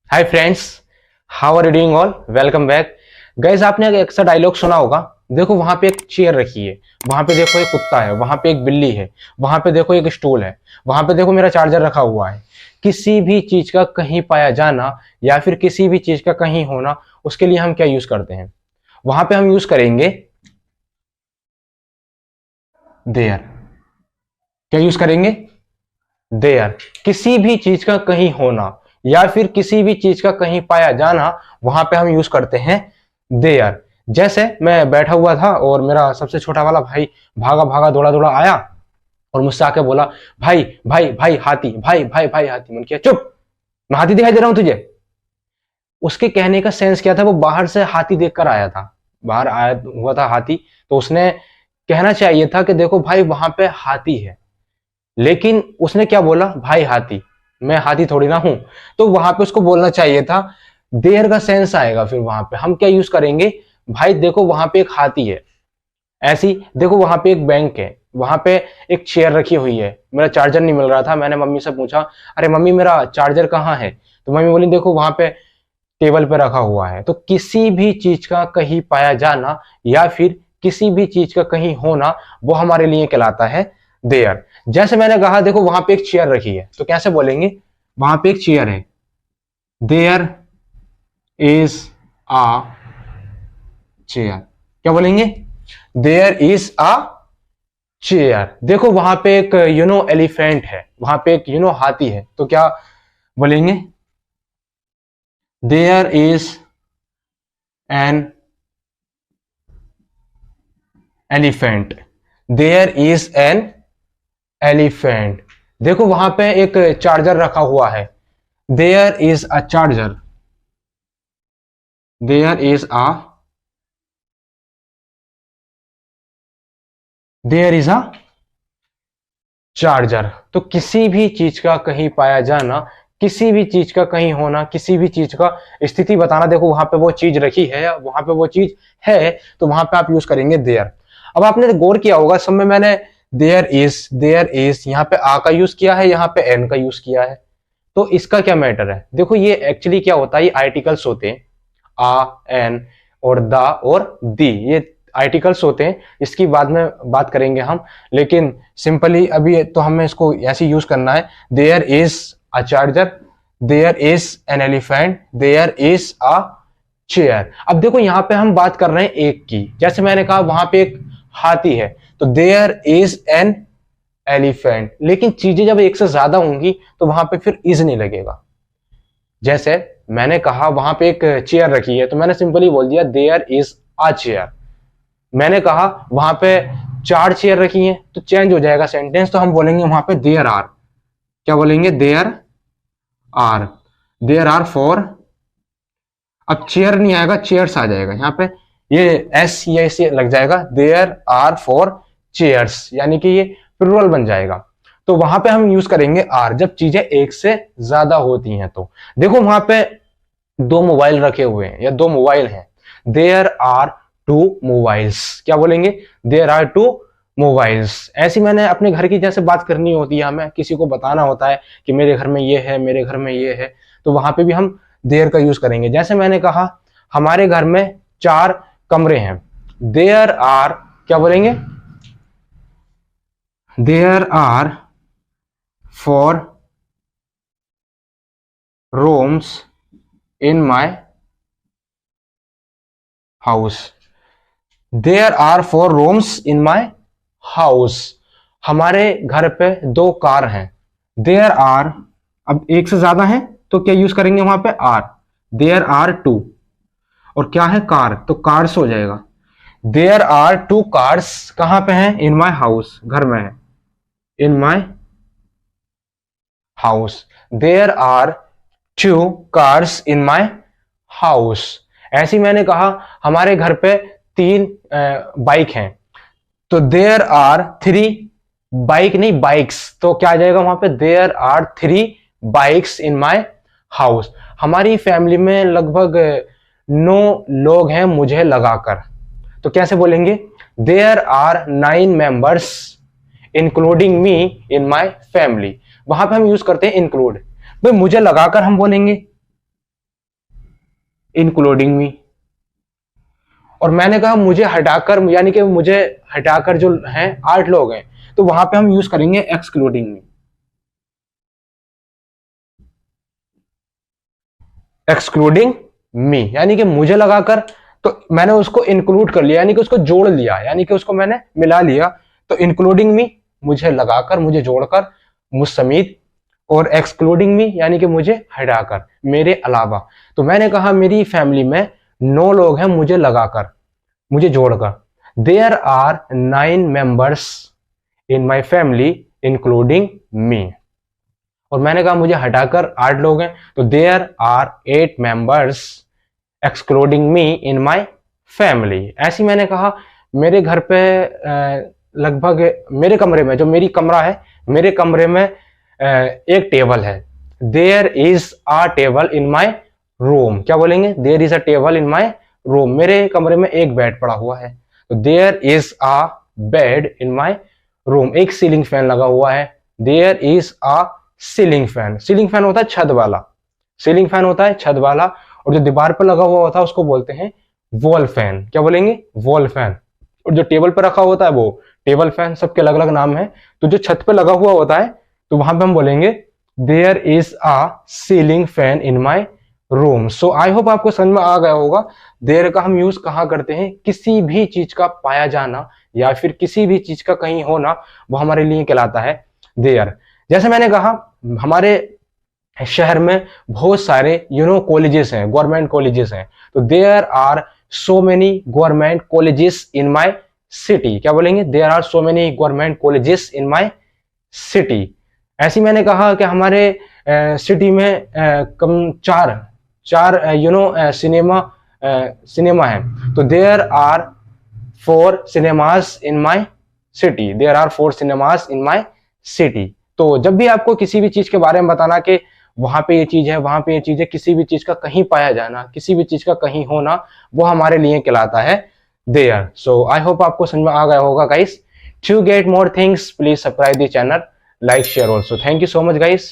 Hi friends, how are you doing all. Welcome back guys. आपने एक ऐसा dialogue सुना होगा, देखो वहां पे एक चेयर रखी है, वहां पे देखो एक कुत्ता है, वहां पे एक बिल्ली है, वहां पे देखो एक स्टूल है, वहां पे देखो मेरा चार्जर रखा हुआ है। किसी भी चीज का कहीं पाया जाना या फिर किसी भी चीज का कहीं होना, उसके लिए हम क्या यूज करते हैं? वहां पे हम यूज करेंगे देयर। क्या यूज करेंगे? देयर। किसी भी चीज का कहीं होना या फिर किसी भी चीज का कहीं पाया जाना, वहां पे हम यूज करते हैं देयर। जैसे मैं बैठा हुआ था और मेरा सबसे छोटा वाला भाई भागा भागा दौड़ा दौड़ा आया और मुझसे आके बोला, भाई भाई भाई हाथी, भाई भाई भाई हाथी। मैंने किया चुप, मैं हाथी दिखाई दे रहा हूं तुझे? उसके कहने का सेंस क्या था? वो बाहर से हाथी देखकर आया था, बाहर आया हुआ था हाथी, तो उसने कहना चाहिए था कि देखो भाई वहां पे हाथी है, लेकिन उसने क्या बोला? भाई हाथी। मैं हाथी थोड़ी ना हूं। तो वहां पे उसको बोलना चाहिए था देयर का सेंस आएगा। फिर वहां पे हम क्या यूज करेंगे? भाई देखो वहां पे एक हाथी है। ऐसी देखो वहां पे एक बैंक है, वहां पे एक चेयर रखी हुई है, मेरा चार्जर नहीं मिल रहा था, मैंने मम्मी से पूछा, अरे मम्मी मेरा चार्जर कहाँ है? तो मम्मी बोली देखो वहां पे टेबल पे रखा हुआ है। तो किसी भी चीज का कहीं पाया जाना या फिर किसी भी चीज का कहीं होना, वो हमारे लिए कहलाता है देयर। जैसे मैंने कहा देखो वहां पे एक चेयर रखी है, तो कैसे बोलेंगे? वहां पे एक चेयर है, देयर इज अ चेयर। क्या बोलेंगे? There is a chair. देखो वहां पे एक एलिफेंट है, वहां पे एक हाथी है, तो क्या बोलेंगे? There is an elephant. There is an elephant. देखो वहां पे एक चार्जर रखा हुआ है, there is a charger. There is a there is a charger. तो किसी भी चीज का कहीं पाया जाना, किसी भी चीज का कहीं होना, किसी भी चीज का स्थिति बताना, देखो वहां पे वो चीज रखी है, वहां पे वो चीज है, तो वहां पे आप यूज करेंगे देयर। अब आपने गौर किया होगा सब में मैंने देयर इज यहाँ पे आ का यूज किया है, यहाँ पे एन का यूज किया है। तो इसका क्या मैटर है? देखो ये एक्चुअली क्या होता है, ये आर्टिकल्स होते हैं, आ, एन और द और दी, ये आर्टिकल्स होते हैं। इसकी बाद में बात करेंगे हम, लेकिन सिंपली अभी तो हमें इसको ऐसे यूज करना है। There is a charger, there is an elephant, there is a chair. अब देखो यहां पे हम बात कर रहे हैं एक की, जैसे मैंने कहा वहां पे एक हाथी है, तो देयर इज एन एलिफेंट। लेकिन चीजें जब एक से ज्यादा होंगी तो वहां पे फिर इज नहीं लगेगा। जैसे मैंने कहा वहां पे एक चेयर रखी है, तो मैंने सिंपली बोल दिया देयर इज अ चेयर। मैंने कहा वहां पे 4 चेयर रखी हैं, तो चेंज हो जाएगा सेंटेंस, तो हम बोलेंगे वहां पे देयर आर। क्या बोलेंगे? There are. There are four. अब चेयर नहीं आएगा, चेयर्स आ जाएगा यहाँ पे, ये एस या ऐसे लग जाएगा, देयर आर फोर चेयर्स, यानी कि ये प्लूरल बन जाएगा। तो वहां पे हम यूज करेंगे आर जब चीजें एक से ज्यादा होती हैं। तो देखो वहां पे 2 मोबाइल रखे हुए हैं या 2 मोबाइल हैं, देयर आर 2 मोबाइल्स। क्या बोलेंगे? There are 2 mobiles. ऐसी मैंने अपने घर की जैसे बात करनी होती है, हमें किसी को बताना होता है कि मेरे घर में ये है, मेरे घर में ये है, तो वहां पे भी हम देयर का यूज करेंगे। जैसे मैंने कहा हमारे घर में 4 कमरे हैं, देयर आर, क्या बोलेंगे? There are 4 rooms in my house. There are 4 rooms in my house. हमारे घर पे 2 कार हैं, देयर आर, अब एक से ज्यादा है तो क्या यूज करेंगे वहां पे? आर। देयर आर 2, और क्या है? कार, तो कार्स हो जाएगा। देयर आर 2 कार्स कहां पे हैं? इन माई हाउस, घर में है, in my house. There are 2 cars in my house. ऐसी मैंने कहा हमारे घर पे 3 बाइक हैं, तो देयर आर 3 बाइक, नहीं बाइक्स, तो क्या आ जाएगा वहां पे? There are 3 bikes in my house. हमारी फैमिली में लगभग 9 लोग हैं मुझे लगाकर, तो कैसे बोलेंगे? There are 9 members including me in my family. वहां पे हम यूज करते हैं इंक्लूड, भाई मुझे लगाकर हम बोलेंगे इंक्लूडिंग मी। और मैंने कहा मुझे हटाकर, यानी कि मुझे हटाकर जो हैं 8 लोग हैं, तो वहां पे हम यूज करेंगे एक्सक्लूडिंग मी। एक्सक्लूडिंग मी यानी कि मुझे लगाकर, तो मैंने उसको इंक्लूड कर लिया, यानी कि उसको जोड़ लिया, यानी कि उसको मैंने मिला लिया। तो इंक्लूडिंग मी मुझे लगाकर, मुझे जोड़कर, मुझ समेत। और एक्सक्लूडिंग मी यानी कि मुझे हटाकर, मेरे अलावा। तो मैंने कहा मेरी फैमिली में 9 लोग हैं मुझे लगाकर, मुझे जोड़कर। There are 9 members in my family including me. और मैंने कहा मुझे हटाकर 8 लोग हैं, तो there are 8 members excluding me in my family. ऐसी मैंने कहा मेरे घर पे लगभग, मेरे कमरे में, जो मेरी कमरा है, मेरे कमरे में एक टेबल है। There is a table in my room. क्या बोलेंगे? There is a table in my room. मेरे कमरे में एक बेड पड़ा हुआ है, तो there is a bed in my room. एक सीलिंग फैन लगा हुआ है। There is a ceiling fan. Ceiling fan होता है छत वाला, सीलिंग फैन होता है छत वाला। और जो दीवार पर लगा हुआ होता है उसको बोलते हैं वॉल फैन। क्या बोलेंगे? Wall fan. और जो टेबल पर रखा होता है वो टेबल फैन। सबके अलग अलग नाम है। तो जो छत पे लगा हुआ होता है, तो वहां पे हम बोलेंगे there is a ceiling fan in my room. So I hope आपको समझ में आ गया होगा देयर का हम यूज कहाँ करते हैं। किसी भी चीज का पाया जाना या फिर किसी भी चीज का कहीं होना, वो हमारे लिए कहलाता है देयर। जैसे मैंने कहा हमारे शहर में बहुत सारे कॉलेजेस हैं, गवर्नमेंट कॉलेजेस हैं। तो there are so many government colleges in my city. क्या बोलेंगे? There are so many government colleges in my city. ऐसी मैंने कहा कि हमारे सिटी में कम चार सिनेमा है। तो there are 4 cinemas in my city. There are 4 cinemas in my city. तो जब भी आपको किसी भी चीज के बारे में बताना कि वहां पे ये चीज है, वहां पे ये चीज है, किसी भी चीज का कहीं पाया जाना, किसी भी चीज का कहीं होना, वो हमारे लिए कहलाता है देयर। सो आई होप आपको समझ में आ गया होगा guys. To get more things please subscribe the channel, like, share also. Thank you so much guys.